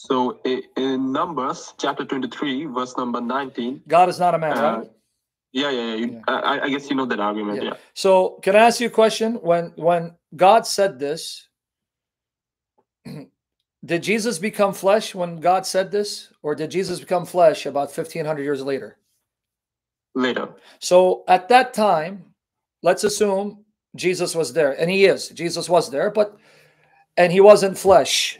So in Numbers chapter 23, verse number 19. God is not a man, right? Yeah. I guess you know that argument. Yeah. So can I ask you a question? When God said this, did Jesus become flesh when God said this, or did Jesus become flesh about 1,500 years later? Later. So at that time, let's assume Jesus was there, and he is. Jesus was there, and he wasn't flesh.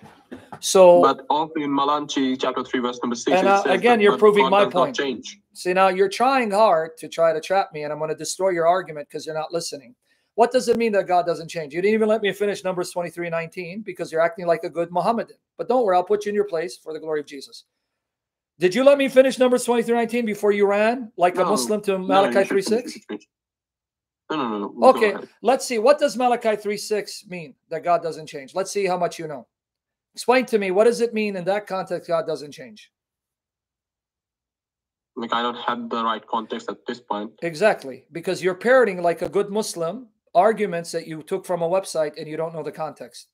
So, but also in Malachi chapter 3, verse number 6, and again, you're proving my point. Change. See, now you're trying hard to try to trap me, and I'm going to destroy your argument because you're not listening. What does it mean that God doesn't change? You didn't even let me finish Numbers 23:19 because you're acting like a good Mohammedan. But don't worry, I'll put you in your place for the glory of Jesus. Did you let me finish Numbers 23:19 before you ran like a Muslim to Malachi 3:6? No. Okay, let's see. What does Malachi 3:6 mean that God doesn't change? Let's see how much you know. Explain to me, what does it mean in that context God doesn't change? Like, I don't have the right context at this point. Exactly, because you're parroting like a good Muslim arguments that you took from a website and you don't know the context.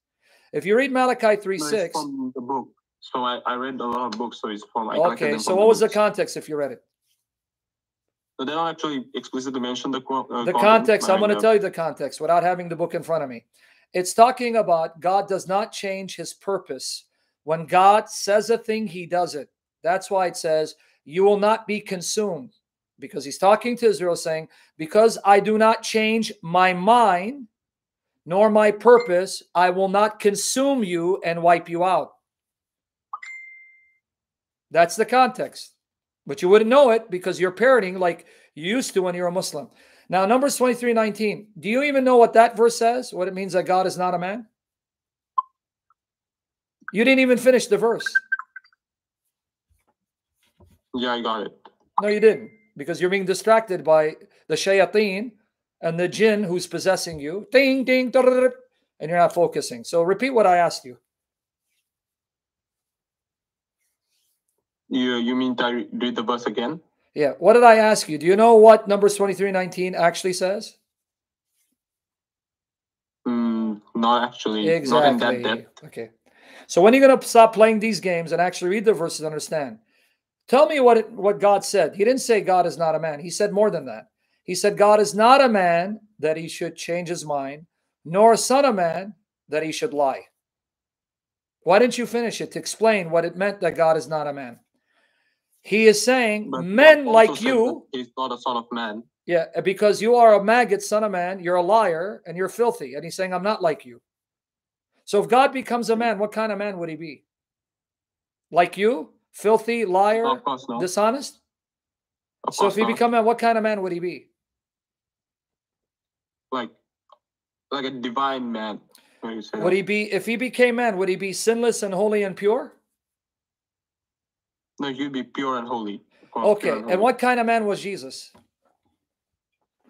If you read Malachi 3:6, from the book. So I read a lot of books, so it's from. Okay, so what was the context if you read it? So they don't actually explicitly mention the context. I'm going to tell you the context without having the book in front of me. It's talking about God does not change his purpose. When God says a thing, he does it. That's why it says, you will not be consumed. Because he's talking to Israel saying, because I do not change my mind, nor my purpose, I will not consume you and wipe you out. That's the context. But you wouldn't know it because you're parroting like you used to when you're a Muslim. Now, Numbers 23:19. Do you even know what that verse says? What it means that God is not a man? You didn't even finish the verse. Yeah, I got it. No, you didn't. Because you're being distracted by the shayateen and the jinn who's possessing you. Ding, ding, and you're not focusing. So repeat what I asked you. You mean to read the verse again? Yeah. What did I ask you? Do you know what Numbers 23:19 actually says? Not actually. Exactly. Not in that depth. Okay. So when are you going to stop playing these games and actually read the verses and understand? Tell me what God said. He didn't say God is not a man. He said more than that. He said God is not a man that he should change his mind, nor a son of man that he should lie. Why didn't you finish it to explain what it meant that God is not a man? He is saying but men like you. He's not a son of man. Yeah, because you are a maggot, son of man. You're a liar and you're filthy. And he's saying, I'm not like you. So if God becomes a man, what kind of man would he be? Like you? Filthy, liar, of course not. Dishonest? Of so if he become a man, what kind of man would he be? Like a divine man. Would he be, if he became man, would he be sinless and holy and pure? No, he'd be pure and holy. Okay, and what kind of man was Jesus?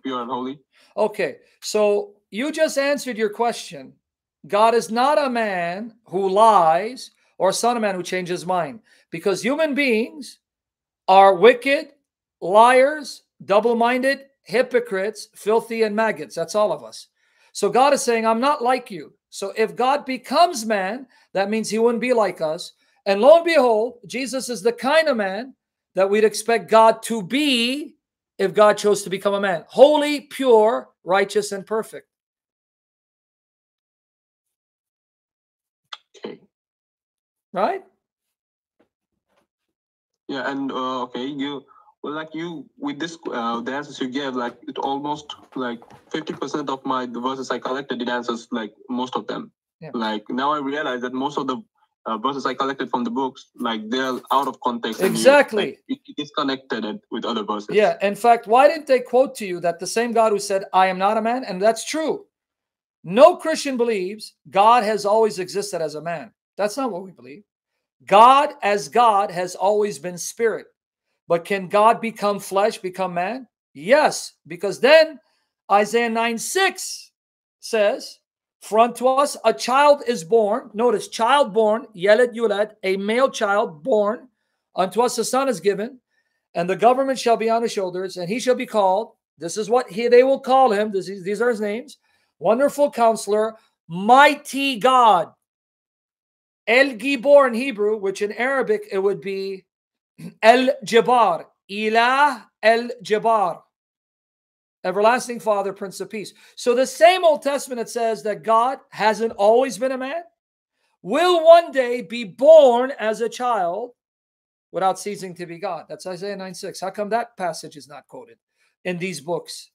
Pure and holy. Okay, so you just answered your question. God is not a man who lies or a son of man who changes his mind. Because human beings are wicked, liars, double-minded, hypocrites, filthy, and maggots. That's all of us. So God is saying, I'm not like you. So if God becomes man, that means he wouldn't be like us. And lo and behold, Jesus is the kind of man that we'd expect God to be if God chose to become a man. Holy, pure, righteous, and perfect. Okay. Right? Yeah, and okay, with this the answers you gave, like it almost like 50% of the verses I collected, it answers like most of them. Yeah. Like now I realize that most of the verses I collected from the books, like they're out of context. Exactly. And it is connected with other verses. Yeah. In fact, why didn't they quote to you that the same God who said, I am not a man? And that's true. No Christian believes God has always existed as a man. That's not what we believe. God as God has always been spirit. But can God become flesh, become man? Yes, because then Isaiah 9:6 says, for unto us a child is born. Notice, child born, Yeled Yulad, a male child born. Unto us a son is given, and the government shall be on his shoulders, and he shall be called, this is what they will call him, these are his names, Wonderful Counselor, Mighty God, El Gibor in Hebrew, which in Arabic it would be El Jabbar, Ilah El Jabbar, everlasting Father, Prince of Peace. So the same Old Testament, it says that God hasn't always been a man, will one day be born as a child without ceasing to be God. That's Isaiah 9:6. How come that passage is not quoted in these books?